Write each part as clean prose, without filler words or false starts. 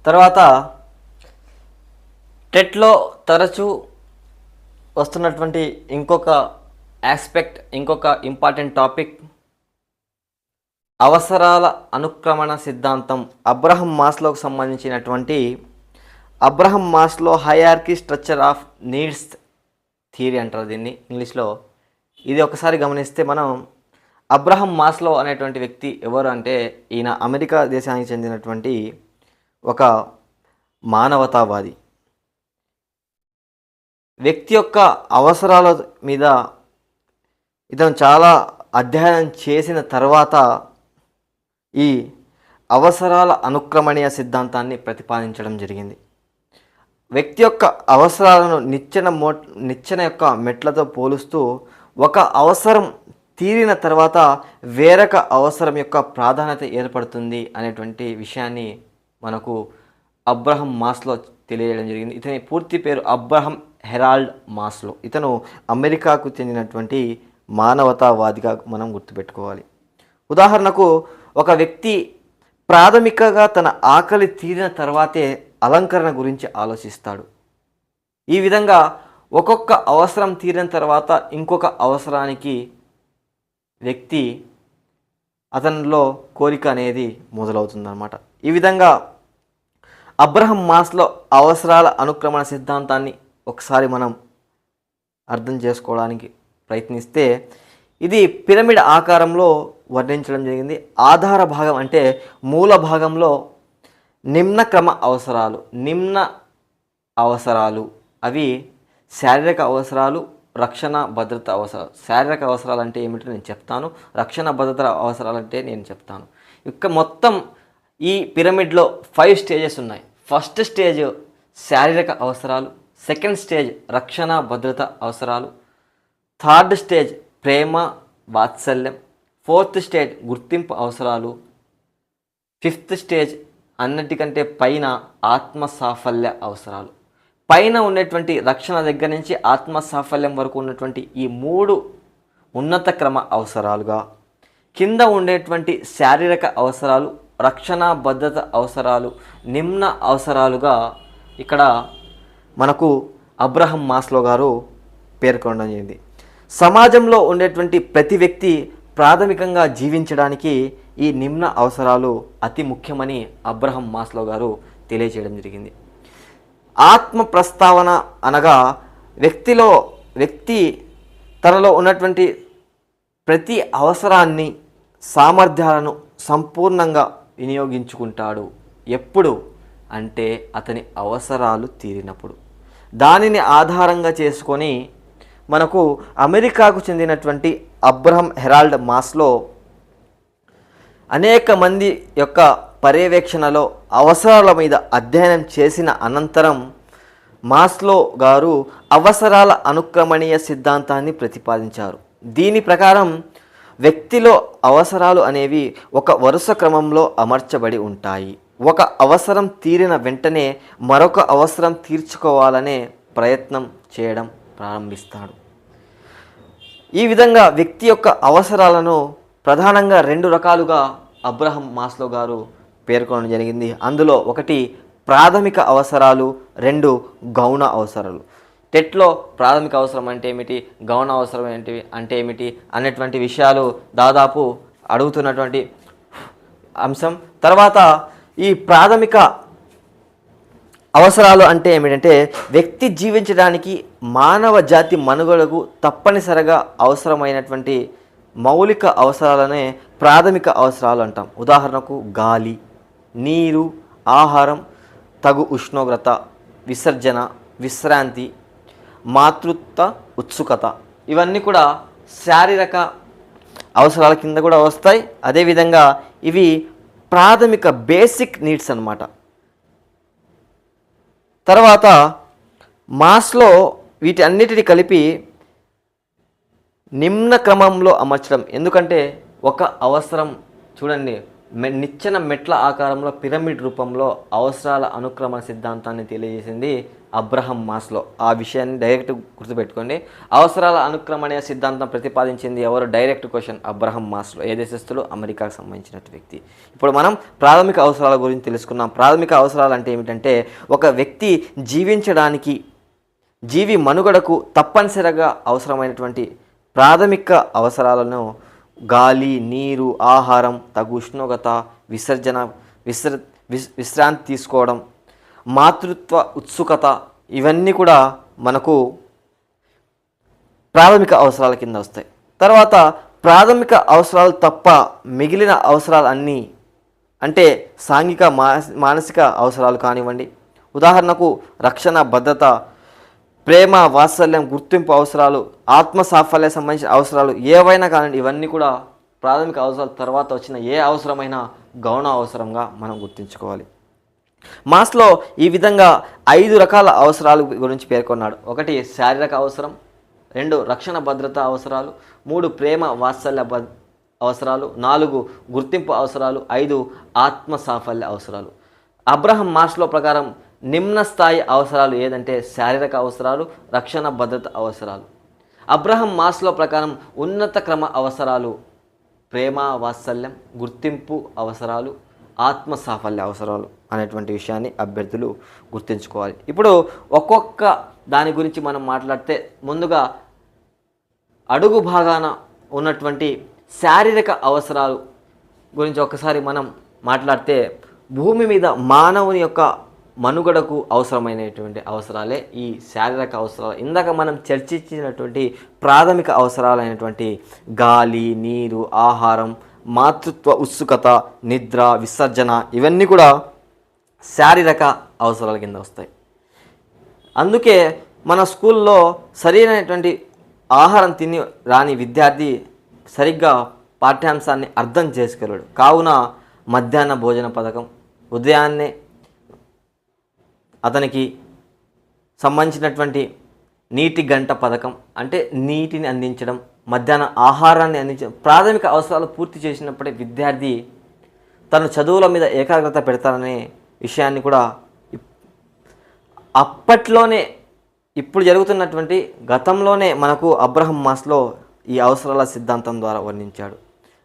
తర్వాత టెట్లో తరచూ వస్తున్నటువంటి ఇంకొక ఇంకొక ఇంపార్టెంట్ టాపిక్ అవసరాల అనుక్రమణ సిద్ధాంతం. అబ్రహం మాస్లోకి సంబంధించినటువంటి Abraham Maslow hierarchy structure of needs theory అంటారు దీన్ని ఇంగ్లీష్లో. ఇది ఒకసారి గమనిస్తే మనం అబ్రహం మాస్లో అనేటువంటి వ్యక్తి ఎవరు అంటే ఈయన అమెరికా దేశానికి చెందినటువంటి ఒక మానవతావాది. వ్యక్తి యొక్క అవసరాల మీద ఇతను చాలా అధ్యయనం చేసిన తర్వాత ఈ అవసరాల అనుక్రమణీయ సిద్ధాంతాన్ని ప్రతిపాదించడం జరిగింది. వ్యక్తి యొక్క అవసరాలను నిచ్చెన యొక్క మెట్లతో పోలుస్తూ ఒక అవసరం తీరిన తర్వాత వేరొక అవసరం యొక్క ప్రాధాన్యత ఏర్పడుతుంది అనేటువంటి విషయాన్ని మనకు అబ్రహం మాస్లో తెలియజేయడం జరిగింది. ఇతని పూర్తి పేరు అబ్రహం హెరాల్డ్ మాస్లో. ఇతను అమెరికాకు చెందినటువంటి మానవతావాదిగా మనం గుర్తుపెట్టుకోవాలి. ఉదాహరణకు ఒక వ్యక్తి ప్రాథమికంగా తన ఆకలి తీరిన తర్వాతే అలంకరణ గురించి ఆలోచిస్తాడు. ఈ విధంగా ఒక్కొక్క అవసరం తీరిన తర్వాత ఇంకొక అవసరానికి వ్యక్తి అతనిలో కోరిక అనేది మొదలవుతుందన్నమాట. ఈ విధంగా అబ్రహం మాస్లో అవసరాల అనుక్రమణ సిద్ధాంతాన్ని ఒకసారి మనం అర్థం చేసుకోవడానికి ప్రయత్నిస్తే ఇది పిరమిడ్ ఆకారంలో వర్ణించడం జరిగింది. ఆధార భాగం అంటే మూల భాగంలో నిమ్న అవసరాలు అవి శారీరక అవసరాలు, రక్షణ భద్రత అవసరాలు. శారీరక అవసరాలు అంటే ఏమిటో నేను చెప్తాను, రక్షణ భద్రత అవసరాలు అంటే నేను చెప్తాను. ఇక మొత్తం ఈ పిరమిడ్లో 5 స్టేజెస్ ఉన్నాయి. ఫస్ట్ స్టేజ్ శారీరక అవసరాలు, సెకండ్ స్టేజ్ రక్షణ భద్రత అవసరాలు, థర్డ్ స్టేజ్ ప్రేమ వాత్సల్యం, ఫోర్త్ స్టేజ్ గుర్తింపు అవసరాలు, ఫిఫ్త్ స్టేజ్ అన్నిటికంటే పైన ఆత్మ సాఫల్య అవసరాలు. పైన ఉన్నటువంటి రక్షణ దగ్గర నుంచి ఆత్మ సాఫల్యం వరకు ఉన్నటువంటి ఈ 3 ఉన్నత క్రమ అవసరాలుగా, కింద ఉండేటువంటి శారీరక అవసరాలు, రక్షణ భద్రత అవసరాలు నిమ్న అవసరాలుగా ఇక్కడ మనకు అబ్రహం మాస్లో గారు పేర్కొనడం జరిగింది. సమాజంలో ఉండేటువంటి ప్రతి వ్యక్తి ప్రాథమికంగా జీవించడానికి ఈ నిమ్న అవసరాలు అతి ముఖ్యమని అబ్రహం మాస్లో గారు తెలియజేయడం జరిగింది. ఆత్మ ప్రస్తావన అనగా వ్యక్తి తనలో ఉన్నటువంటి ప్రతి అవసరాన్ని, సామర్థ్యాలను సంపూర్ణంగా వినియోగించుకుంటాడు. ఎప్పుడు అంటే అతని అవసరాలు తీరినప్పుడు. దానిని ఆధారంగా చేసుకొని మనకు అమెరికాకు చెందినటువంటి అబ్రహం హెరాల్డ్ మాస్లో అనేక మంది యొక్క పర్యవేక్షణలో అవసరాల మీద అధ్యయనం చేసిన అనంతరం మాస్లో గారు అవసరాల అనుక్రమణీయ సిద్ధాంతాన్ని ప్రతిపాదించారు. దీని ప్రకారం వ్యక్తిలో అవసరాలు అనేవి ఒక వరుస క్రమంలో అమర్చబడి ఉంటాయి. ఒక అవసరం తీరిన వెంటనే మరొక అవసరం తీర్చుకోవాలనే ప్రయత్నం చేయడం ప్రారంభిస్తాడు. ఈ విధంగా వ్యక్తి యొక్క అవసరాలను ప్రధానంగా 2 రకాలుగా అబ్రహం మాస్లో గారు పేర్కొనడం జరిగింది. అందులో ఒకటి ప్రాథమిక అవసరాలు, 2 గౌణ అవసరాలు. టెట్లో ప్రాథమిక అవసరం అంటే ఏమిటి, గౌణ అవసరం అంటే ఏమిటి అనేటువంటి విషయాలు దాదాపు అడుగుతున్నటువంటి అంశం. తర్వాత ఈ ప్రాథమిక అవసరాలు అంటే ఏమిటంటే వ్యక్తి జీవించడానికి, మానవ జాతి మనుగడకు తప్పనిసరిగా అవసరమైనటువంటి మౌలిక అవసరాలనే ప్రాథమిక అవసరాలు అంటాం. ఉదాహరణకు గాలి, నీరు, ఆహారం, తగు ఉష్ణోగ్రత, విసర్జన, విశ్రాంతి, మాతృత్వ ఉత్సుకత ఇవన్నీ కూడా శారీరక అవసరాల కింద కూడా వస్తాయి. అదేవిధంగా ఇవి ప్రాథమిక బేసిక్ నీడ్స్ అన్నమాట. తర్వాత మాస్లో వీటి అన్నిటిని కలిపి నిమ్న క్రమంలో అమర్చడం. ఎందుకంటే ఒక అవసరం చూడండి, నిచ్చెన మెట్ల ఆకారంలో పిరమిడ్ రూపంలో అవసరాల అనుక్రమణ సిద్ధాంతాన్ని తెలియజేసింది అబ్రహం మాస్లో. ఆ విషయాన్ని డైరెక్ట్ గుర్తుపెట్టుకోండి. అవసరాల అనుక్రమణ సిద్ధాంతం ప్రతిపాదించింది ఎవరు? Direct question, Abraham Maslow. ఏ దేశస్థులు? అమెరికాకు సంబంధించిన వ్యక్తి. ఇప్పుడు మనం ప్రాథమిక అవసరాల గురించి తెలుసుకున్నాం. ప్రాథమిక అవసరాలు అంటే ఏమిటంటే ఒక వ్యక్తి జీవించడానికి, జీవి మనుగడకు తప్పనిసరిగా అవసరమైనటువంటి ప్రాథమిక అవసరాలను గాలి, నీరు, ఆహారం, తగు ఉష్ణోగ్రత, విశ్రాంతి తీసుకోవడం, మాతృత్వ ఉత్సుకత, ఇవన్నీ కూడా మనకు ప్రాథమిక అవసరాల కింద వస్తాయి. తర్వాత ప్రాథమిక అవసరాలు తప్ప మిగిలిన అవసరాలు అన్నీ అంటే సాంఘిక మానసిక అవసరాలు కానివ్వండి, ఉదాహరణకు రక్షణ, భద్రత, ప్రేమ, వాత్సల్యం, గుర్తింపు అవసరాలు, ఆత్మ సాఫల్య సంబంధించిన అవసరాలు ఏవైనా కానివ్వండి, ఇవన్నీ కూడా ప్రాథమిక అవసరాల తర్వాత వచ్చిన ఏ అవసరమైనా గౌణ అవసరంగా మనం గుర్తుంచుకోవాలి. మాస్లో ఈ విధంగా 5 రకాల అవసరాల గురించి పేర్కొన్నాడు. 1 శారీరక అవసరం, 2 రక్షణ భద్రత అవసరాలు, 3 ప్రేమ వాత్సల్య అవసరాలు, 4 గుర్తింపు అవసరాలు, 5 ఆత్మ సాఫల్య అవసరాలు. అబ్రహం మాస్లో ప్రకారం నిమ్న స్థాయి అవసరాలు ఏదంటే శారీరక అవసరాలు, రక్షణ భద్రత అవసరాలు. అబ్రహం మాస్లో ప్రకారం ఉన్నత క్రమ అవసరాలు ప్రేమ వాత్సల్యం, గుర్తింపు అవసరాలు, ఆత్మ సాఫల్య అవసరాలు అనేటువంటి విషయాన్ని అభ్యర్థులు గుర్తుంచుకోవాలి. ఇప్పుడు ఒక్కొక్క దాని గురించి మనం మాట్లాడితే ముందుగా అడుగు భాగాన ఉన్నటువంటి శారీరక అవసరాలు గురించి ఒకసారి మనం మాట్లాడితే భూమి మీద మానవుని యొక్క మనుగడకు అవసరమైనటువంటి అవసరాలే ఈ శారీరక అవసరాలు. ఇందాక మనం చర్చించినటువంటి ప్రాథమిక అవసరాలైనటువంటి గాలి, నీరు, ఆహారం, మాతృత్వ ఉత్సుకత, నిద్ర, విసర్జన, ఇవన్నీ కూడా శారీరక అవసరాల కింద వస్తాయి. అందుకే మన స్కూల్లో సరైనటువంటి ఆహారం తిని రాని విద్యార్థి సరిగ్గా పాఠ్యాంశాన్ని అర్థం చేసుకోలేడు. కావున మధ్యాహ్న భోజన పథకం, ఉదయాన్నే అతనికి సంబంధించినటువంటి నీటి గంట పథకం అంటే నీటిని అందించడం, మధ్యాహ్న ఆహారాన్ని అందించడం, ప్రాథమిక అవసరాలు పూర్తి చేసినప్పుడే విద్యార్థి తను చదువుల మీద ఏకాగ్రత పెడతారనే విషయాన్ని కూడా అప్పట్లోనే, ఇప్పుడు జరుగుతున్నటువంటి గతంలోనే మనకు అబ్రహం మాస్లో ఈ అవసరాల సిద్ధాంతం ద్వారా వర్ణించాడు.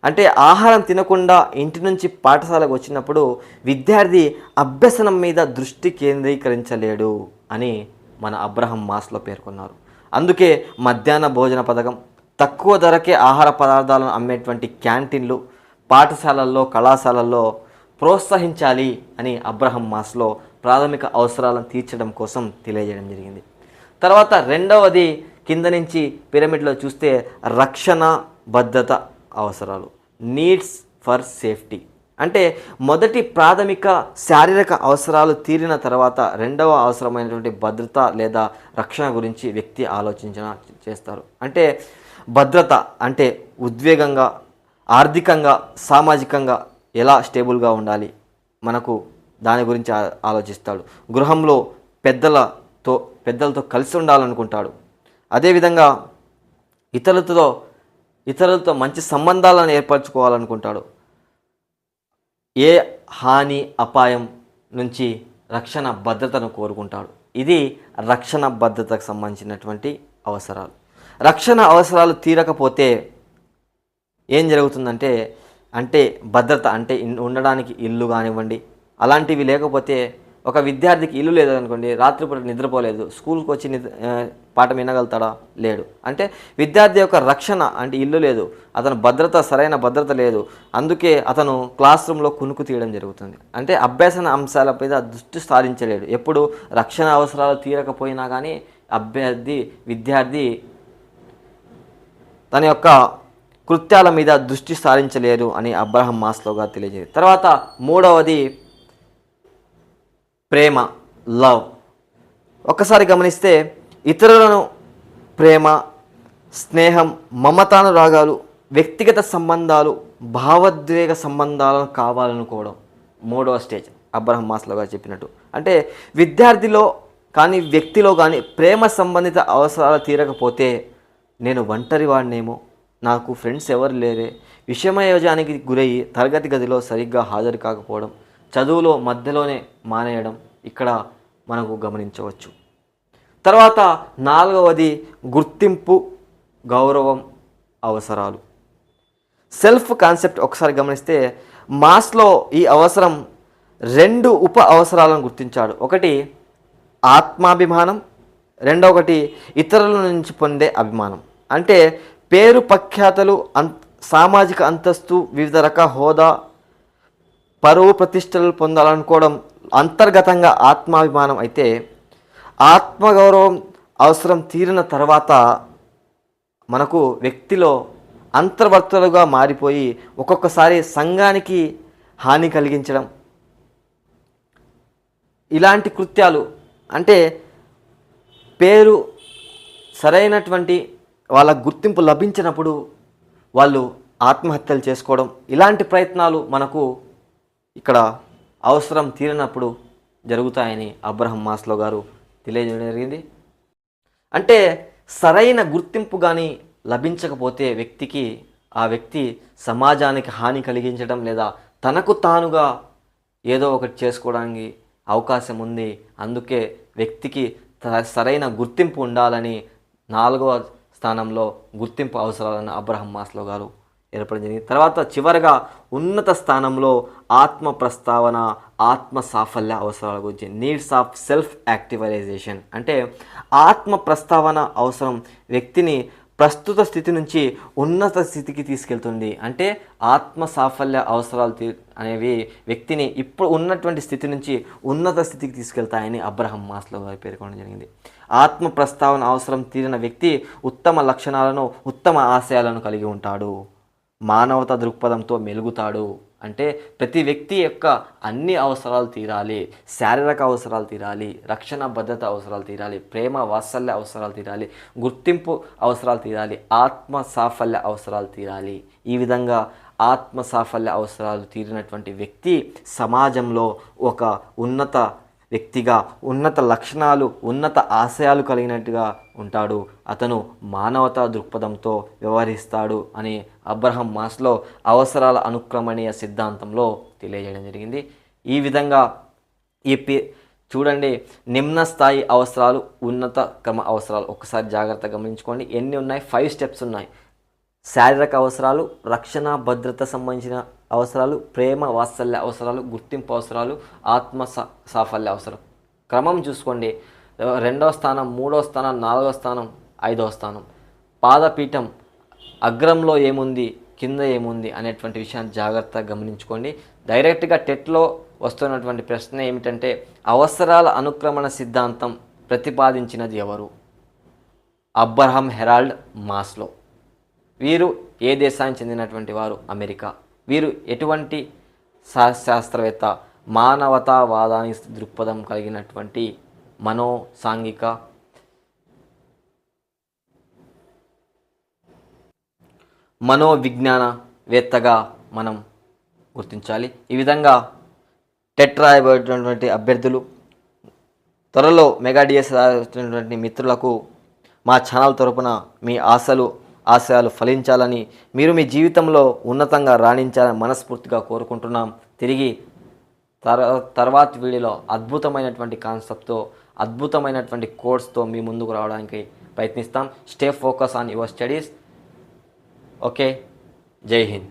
అంటే ఆహారం తినకుండా ఇంటి నుంచి పాఠశాలకు వచ్చినప్పుడు విద్యార్థి అభ్యసనం మీద దృష్టి కేంద్రీకరించలేడు అని మన అబ్రహం మాస్లో పేర్కొన్నారు. అందుకే మధ్యాహ్న భోజన పథకం, తక్కువ ధరకే ఆహార పదార్థాలను అమ్మేటువంటి క్యాంటీన్లు పాఠశాలల్లో, కళాశాలల్లో ప్రోత్సహించాలి అని అబ్రహం మాస్లో ప్రాథమిక అవసరాలను తీర్చడం కోసం తెలియజేయడం జరిగింది. తర్వాత రెండవది కింద నుంచి పిరమిడ్లో చూస్తే రక్షణ భద్రత అవసరాలు, నీడ్స్ ఫర్ సేఫ్టీ. అంటే మొదటి ప్రాథమిక శారీరక అవసరాలు తీరిన తర్వాత రెండవ అవసరమైనటువంటి భద్రత లేదా రక్షణ గురించి వ్యక్తి ఆలోచించిన చేస్తారు. అంటే భద్రత అంటే ఉద్వేగంగా, ఆర్థికంగా, సామాజికంగా ఎలా స్టేబుల్గా ఉండాలి, మనకు దాని గురించి ఆలోచిస్తాడు. గృహంలో పెద్దలతో కలిసి ఉండాలనుకుంటాడు. అదేవిధంగా ఇతరులతో మంచి సంబంధాలను ఏర్పరచుకోవాలనుకుంటాడు. ఏ హాని, అపాయం నుంచి రక్షణ భద్రతను కోరుకుంటాడు. ఇది రక్షణ భద్రతకు సంబంధించినటువంటి అవసరాలు. రక్షణ అవసరాలు తీరకపోతే ఏం జరుగుతుందంటే భద్రత అంటే ఉండడానికి ఇల్లు కానివ్వండి, అలాంటివి లేకపోతే ఒక విద్యార్థికి ఇల్లు లేదనుకోండి, రాత్రిపూట నిద్రపోలేదు, స్కూల్కి వచ్చి పాఠం వినగలుగుతాడా? లేడు. అంటే విద్యార్థి యొక్క రక్షణ అంటే ఇల్లు లేదు, అతను సరైన భద్రత లేదు. అందుకే అతను క్లాస్ రూమ్లో కునుకు తీయడం జరుగుతుంది. అంటే అభ్యసన అంశాల మీద దృష్టి సారించలేడు. ఎప్పుడు రక్షణ అవసరాలు తీరకపోయినా కానీ విద్యార్థి తన యొక్క కృత్యాల మీద దృష్టి సారించలేరు అని అబ్రహం మాస్లోగా తెలియజేది. తర్వాత మూడవది ప్రేమ, లవ్. ఒక్కసారి గమనిస్తే ఇతరులను ప్రేమ, స్నేహం, మమతానురాగాలు, వ్యక్తిగత సంబంధాలు, భావోద్వేగ సంబంధాలను కావాలనుకోవడం మూడవ స్టేజ్ అబ్రహం మాస్లోగా చెప్పినట్టు. అంటే విద్యార్థిలో కానీ వ్యక్తిలో కానీ ప్రేమ సంబంధిత అవసరాలు తీరకపోతే నేను ఒంటరి వాడినేమో, నాకు ఫ్రెండ్స్ ఎవరు లేరే, విషమయోజానికి గురయ్యి తరగతి గదిలో సరిగ్గా హాజరు కాకపోవడం, చదువులో మధ్యలోనే మానేయడం ఇక్కడ మనకు గమనించవచ్చు. తర్వాత 4వది గుర్తింపు, గౌరవం, అవసరాలు. సెల్ఫ్ కాన్సెప్ట్ ఒకసారి గమనిస్తే మాస్లో ఈ అవసరం 2 ఉప అవసరాలను గుర్తించాడు. ఒకటి ఆత్మాభిమానం, రెండొకటి ఇతరుల నుంచి పొందే అభిమానం. అంటే పేరు ప్రఖ్యాతలు, సామాజిక అంతస్తు, వివిధ రకాల హోదా, పరువు ప్రతిష్టలు పొందాలనుకోవడం అంతర్గతంగా ఆత్మాభిమానం అయితే, ఆత్మగౌరవం అవసరం తీరిన తర్వాత మనకు వ్యక్తిలో అంతర్వర్తులుగా మారిపోయి ఒక్కొక్కసారి సంఘానికి హాని కలిగించడం, ఇలాంటి కృత్యాలు, అంటే పేరు సరైనటువంటి వాళ్ళ గుర్తింపు లభించినప్పుడు వాళ్ళు ఆత్మహత్యలు చేసుకోవడం, ఇలాంటి ప్రయత్నాలు మనకు ఇక్కడ అవసరం తీరినప్పుడు జరుగుతాయని అబ్రహం మాస్లో గారు తెలియజేయడం జరిగింది. అంటే సరైన గుర్తింపు కానీ లభించకపోతే వ్యక్తికి, ఆ వ్యక్తి సమాజానికి హాని కలిగించడం లేదా తనకు తానుగా ఏదో ఒకటి చేసుకోవడానికి అవకాశం ఉంది. అందుకే వ్యక్తికి సరైన గుర్తింపు ఉండాలని 4వ స్థానంలో గుర్తింపు అవసరాలను అబ్రహం మాస్లో గారు ఏర్పడడం జరిగింది. తర్వాత చివరగా ఉన్నత స్థానంలో ఆత్మ ప్రస్తావన, ఆత్మ సాఫల్య అవసరాల గురించి, నీడ్స్ ఆఫ్ సెల్ఫ్ యాక్టివైజేషన్. అంటే ఆత్మ ప్రస్తావన అవసరం వ్యక్తిని ప్రస్తుత స్థితి నుంచి ఉన్నత స్థితికి తీసుకెళ్తుంది. అంటే ఆత్మ సాఫల్య అవసరాలు అనేవి వ్యక్తిని ఇప్పుడు ఉన్నటువంటి స్థితి నుంచి ఉన్నత స్థితికి తీసుకెళ్తాయని అబ్రహం మాస్లో గారు పేర్కొనడం జరిగింది. ఆత్మ ప్రస్తావన అవసరం తీరిన వ్యక్తి ఉత్తమ లక్షణాలను, ఉత్తమ ఆశయాలను కలిగి ఉంటాడు, మానవతా దృక్పథంతో మెలుగుతాడు. అంటే ప్రతి వ్యక్తి యొక్క అన్ని అవసరాలు తీరాలి, శారీరక అవసరాలు తీరాలి, రక్షణ భద్రత అవసరాలు తీరాలి, ప్రేమ వాత్సల్య అవసరాలు తీరాలి, గుర్తింపు అవసరాలు తీరాలి, ఆత్మ సాఫల్య అవసరాలు తీరాలి. ఈ విధంగా ఆత్మ సాఫల్య అవసరాలు తీరినటువంటి వ్యక్తి సమాజంలో ఒక ఉన్నత వ్యక్తిగా, ఉన్నత లక్షణాలు, ఉన్నత ఆశయాలు కలిగినట్టుగా ఉంటాడు. అతను మానవతా దృక్పథంతో వ్యవహరిస్తాడు అని అబ్రహం మాస్లో అవసరాల అనుక్రమణీయ సిద్ధాంతంలో తెలియజేయడం జరిగింది. ఈ విధంగా చూడండి, నిమ్న స్థాయి అవసరాలు, ఉన్నత క్రమ అవసరాలు ఒకసారి జాగ్రత్తగా గమనించుకోండి. ఎన్ని ఉన్నాయి? 5 స్టెప్స్ ఉన్నాయి. శారీరక అవసరాలు, రక్షణ భద్రత సంబంధించిన అవసరాలు, ప్రేమ వాత్సల్య అవసరాలు, గుర్తింపు అవసరాలు, ఆత్మ సాఫల్య అవసరం. క్రమం చూసుకోండి. 2వ స్థానం, 3వ స్థానం, 4వ స్థానం, 5వ స్థానం. పాదపీఠం అగ్రంలో ఏముంది, కింద ఏముంది అనేటువంటి విషయాన్ని జాగ్రత్తగా గమనించుకోండి. డైరెక్ట్గా టెట్లో వస్తున్నటువంటి ప్రశ్న ఏమిటంటే, అవసరాల అనుక్రమణ సిద్ధాంతం ప్రతిపాదించినది ఎవరు? Abraham Harold Maslow. వీరు ఏ దేశానికి చెందినటువంటి వారు? అమెరికా. వీరు ఎటువంటి శాస్త్రవేత్త? మానవతావాదానికి దృక్పథం కలిగినటువంటి సాంఘిక మనోవిజ్ఞానవేత్తగా మనం గుర్తించాలి. ఈ విధంగా టెట్ రాయబడినటువంటి అభ్యర్థులు, త్వరలో మెగా డిఎస్ రాసినటువంటి మిత్రులకు మా ఛానల్ తరపున మీ ఆశయాలు ఫలించాలని, మీరు మీ జీవితంలో ఉన్నతంగా రాణించాలని మనస్ఫూర్తిగా కోరుకుంటున్నాం. తిరిగి తర్వాతి వీడియోలో అద్భుతమైనటువంటి కాన్సెప్ట్తో, అద్భుతమైనటువంటి కోర్స్తో మీ ముందుకు రావడానికి ప్రయత్నిస్తాం. Stay focus on your studies. Okay, జై హింద్.